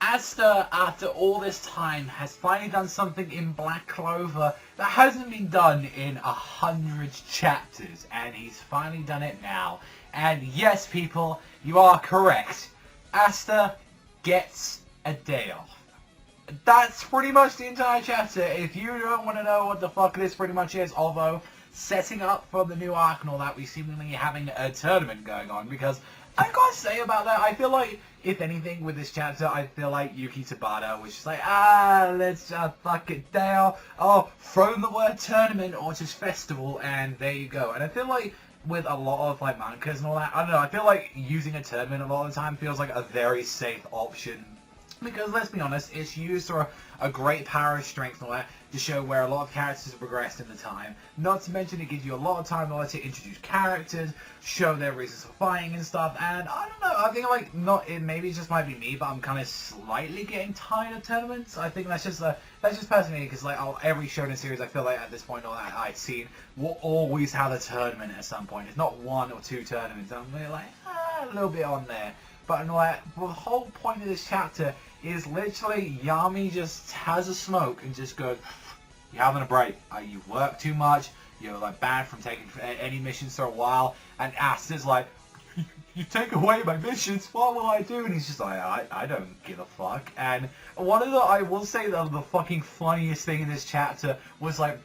Asta, after all this time, has finally done something in Black Clover that hasn't been done in 100 chapters, and he's finally done it now. And yes, people, you are correct. Asta gets a day off. That's pretty much the entire chapter. If you don't want to know what the fuck this pretty much is, although setting up for the new arc and all that, we seemingly having a tournament going on, because I gotta say about that, I feel like, if anything, with this chapter, I feel like Yuki Tabata was just like, let's just fuck it down, throw in the word tournament or just festival, and there you go. And I feel like, with a lot of, like, mangas and all that, I don't know, I feel like using a tournament a lot of the time feels like a very safe option. Because, let's be honest, it's used for a great power of strength and all that to show where a lot of characters have progressed in the time. Not to mention it gives you a lot of time in order to introduce characters, show their reasons for fighting and stuff, and I don't know, I think like, maybe it just might be me, but I'm kind of slightly getting tired of tournaments. I think that's just personally, because like every shonen series I feel like at this point all that I've seen will always have a tournament at some point. It's not one or two tournaments, I'm really like, a little bit on there. But like, the whole point of this chapter is literally Yami just has a smoke and just goes, "You're having a break. You've worked too much. You're like banned from taking any missions for a while." And Asta's like, "You take away my missions. What will I do?" And he's just like, "I don't give a fuck." And one of the, I will say the fucking funniest thing in this chapter was like,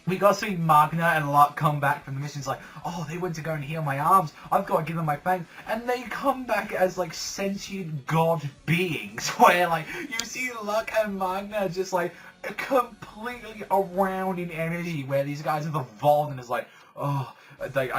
we got to see Magna and Luck come back from the missions like, "Oh, they went to go and heal my arms. I've got to give them my thanks." And they come back as like sentient god beings where like you see Luck and Magna just like completely around in energy where these guys have evolved and it's like, "Oh, like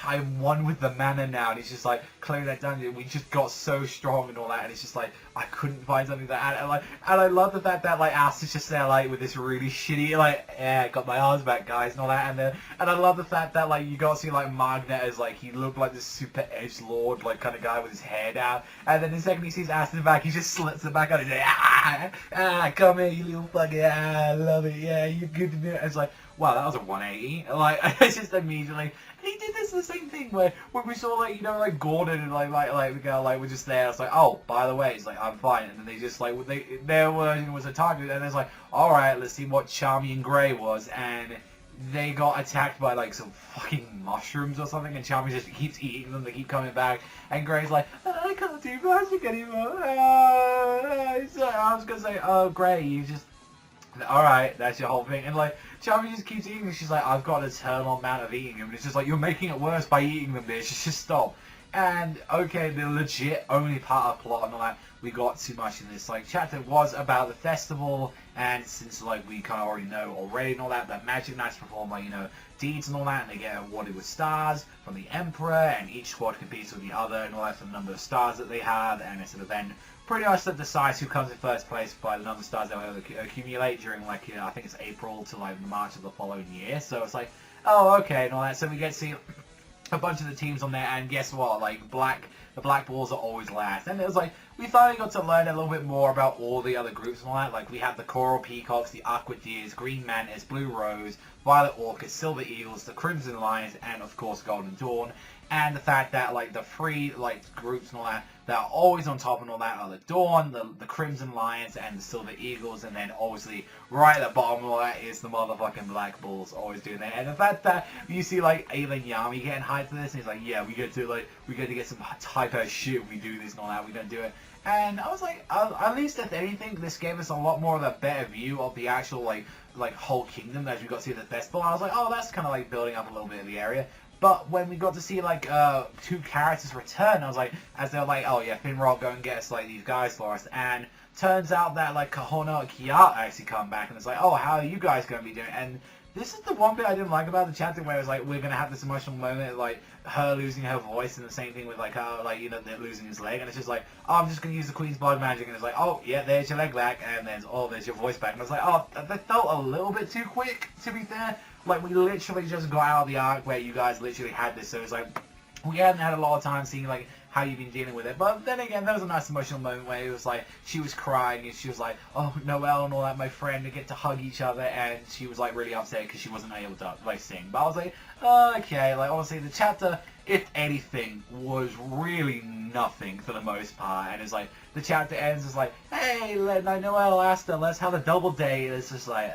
I'm one with the mana now," and he's just like, "Clear that dungeon. We just got so strong and all that," and it's just like, I couldn't find something that, and I love the fact that like Asta's just there like with this really shitty like, "Yeah, got my arms back, guys," and all that, and I love the fact that like you got to see like Magna as like he looked like this super edgelord like kind of guy with his hair down, and then the second he sees Asta back, he just slits it back on and he's like, come here, you little fucker, I love it, yeah, you're good to me. It's like, wow, that was a 180. Like, it's just immediately. He did this the same thing where when we saw like, you know, like Gordon and like the girl like were just there. It's like, "Oh, by the way," it's like, "I'm fine," and then they just like their version was a target, and it's like, "All right, let's see what Charmy and Grey was," and they got attacked by like some fucking mushrooms or something, and Charmy just keeps eating them. They keep coming back, and Grey's like, "I can't do magic anymore." So I was gonna say, "Oh, Grey, you just." Alright, that's your whole thing. And like, Charmy just keeps eating, and she's like, "I've got an eternal amount of eating him." And it's just like, "You're making it worse by eating them, bitch. Just stop." And, okay, the legit only part of plot and all that we got too much in this, like, chapter was about the festival, and since, like, we kind of already know already and all that, that Magic Knights perform, like, you know, deeds and all that, and they get awarded with stars from the Emperor, and each squad competes with the other and all that for the number of stars that they have, and it's an event pretty much that decides who comes in first place by the number of stars they'll accumulate during, like, you know, I think it's April to, like, March of the following year. So it's like, oh, okay, and all that. So we get to see a bunch of the teams on there, and guess what? Like, the Black Balls are always last. And it was like, we finally got to learn a little bit more about all the other groups and all that. Like, we have the Coral Peacocks, the Aqua Deers, Green Mantis, Blue Rose, Violet Orchid, Silver Eagles, the Crimson Lions, and, of course, Golden Dawn. And the fact that, like, the three, like, groups and all that are always on top and all that are the Dawn, the Crimson Lions, and the Silver Eagles, and then, obviously, right at the bottom of all that is the motherfucking Black Bulls always doing that. And the fact that you see, like, even Yami getting hyped for this, and he's like, "Yeah, we get to get some type-O shit if we do this and all that, we don't do it." And I was like, at least if anything, this gave us a lot more of a better view of the actual, like whole kingdom as we got to see the festival. I was like, oh, that's kind of, like, building up a little bit of the area. But when we got to see, like, two characters return, I was like, as they were like, "Oh, yeah, Finrock, go and get us, like, these guys for us." And turns out that, like, Kahona and Kiat actually come back, and it's like, "Oh, how are you guys going to be doing?" And this is the one bit I didn't like about the chapter, where it was like, we're going to have this emotional moment, like, her losing her voice, and the same thing with, like, her, like, you know, losing his leg, and it's just like, "Oh, I'm just going to use the Queen's Blood magic," and it's like, "Oh, yeah, there's your leg back," and then, "Oh, there's your voice back," and I was like, oh, that felt a little bit too quick, to be fair. Like, we literally just got out of the arc where you guys literally had this, so it's like, we hadn't had a lot of time seeing, like, how you've been dealing with it. But then again, there was a nice emotional moment where it was like, she was crying, and she was like, "Oh, Noelle and all that, my friend," to get to hug each other, and she was, like, really upset because she wasn't able to, like, sing. But I was like, oh, okay, like, honestly, the chapter if anything, was really nothing for the most part. And it's like, the chapter ends, it's like, hey, Noel Asta, let's have a double date. It's just like,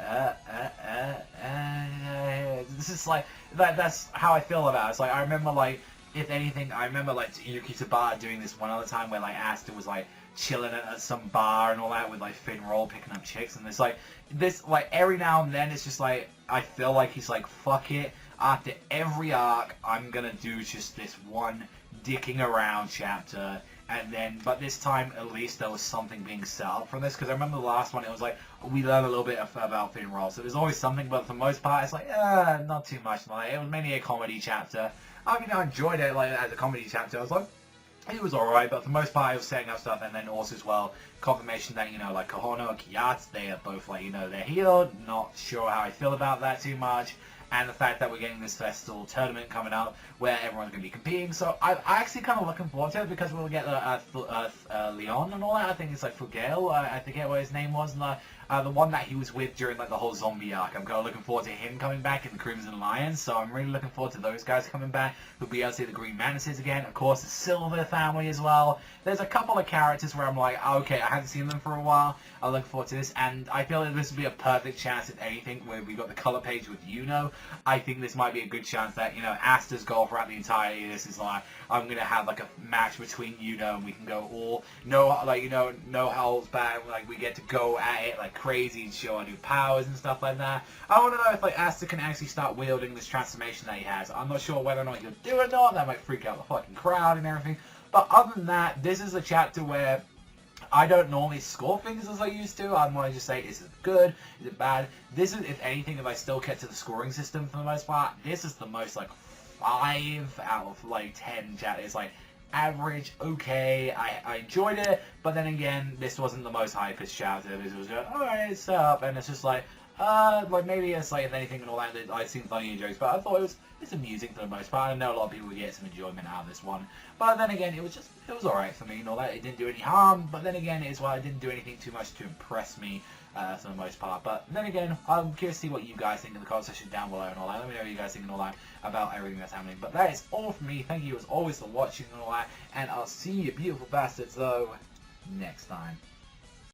this is like, that's how I feel about it. It's like, I remember, like, if anything, I remember, like, Yuki Tabata doing this one other time where, like, Asta was, like, chilling at some bar and all that with, like, Finn Roll picking up chicks. And it's like, this, like, every now and then, it's just like, I feel like he's like, fuck it. After every arc, I'm gonna do just this one dicking around chapter. And then, but this time, at least there was something being set up from this. Because I remember the last one, it was like, we learned a little bit about Finn Roll. So there's always something, but for the most part, it's like, not too much. Like, it was mainly a comedy chapter. I mean, I enjoyed it, like, as a comedy chapter. I was like, it was alright, but for the most part, it was setting up stuff, and then also as well, confirmation that, you know, like, Kohono and Kiyatsu, they are both, like, you know, they're healed. Not sure how I feel about that too much. And the fact that we're getting this festival tournament coming up where everyone's going to be competing. So I'm actually kind of looking forward to it because we'll get Leon and all that. I think it's like Fugale. I forget what his name was. The one that he was with during like the whole zombie arc. I'm kind of looking forward to him coming back in the Crimson Lions. So I'm really looking forward to those guys coming back. We'll be able to see the Green Mantises again. Of course, the Silver family as well. There's a couple of characters where I'm like, okay, I haven't seen them for a while. I look forward to this. And I feel like this would be a perfect chance, if anything, where we got the color page with Yuno. I think this might be a good chance that, you know, Asta's goal throughout the entirety of this is like, I'm going to have like a match between Yuno and we can go all, no holds back, like we get to go at it like crazy and show our new powers and stuff like that. I want to know if like Asta can actually start wielding this transformation that he has. I'm not sure whether or not he'll do it or not. That might freak out the fucking crowd and everything. But other than that, this is a chapter where I don't normally score things as I used to. I want to just say, is it good? Is it bad? This is, if anything, if I still kept to the scoring system for the most part, this is the most, like, 5 out of, like, 10 chapters. It's, like, average, okay, I enjoyed it, but then again, this wasn't the most hypest chapter. This was just, alright, it's up, and it's just like maybe it's like, if anything and all that, I've seen funny jokes, but I thought it's amusing for the most part. I know a lot of people would get some enjoyment out of this one, but then again, it was alright for me and all that. It didn't do any harm, but then again, it's why it didn't do anything too much to impress me for the most part. But then again, I'm curious to see what you guys think in the comment section down below and all that. Let me know what you guys think and all that about everything that's happening. But that is all from me. Thank you as always for watching and all that, and I'll see you beautiful bastards though next time.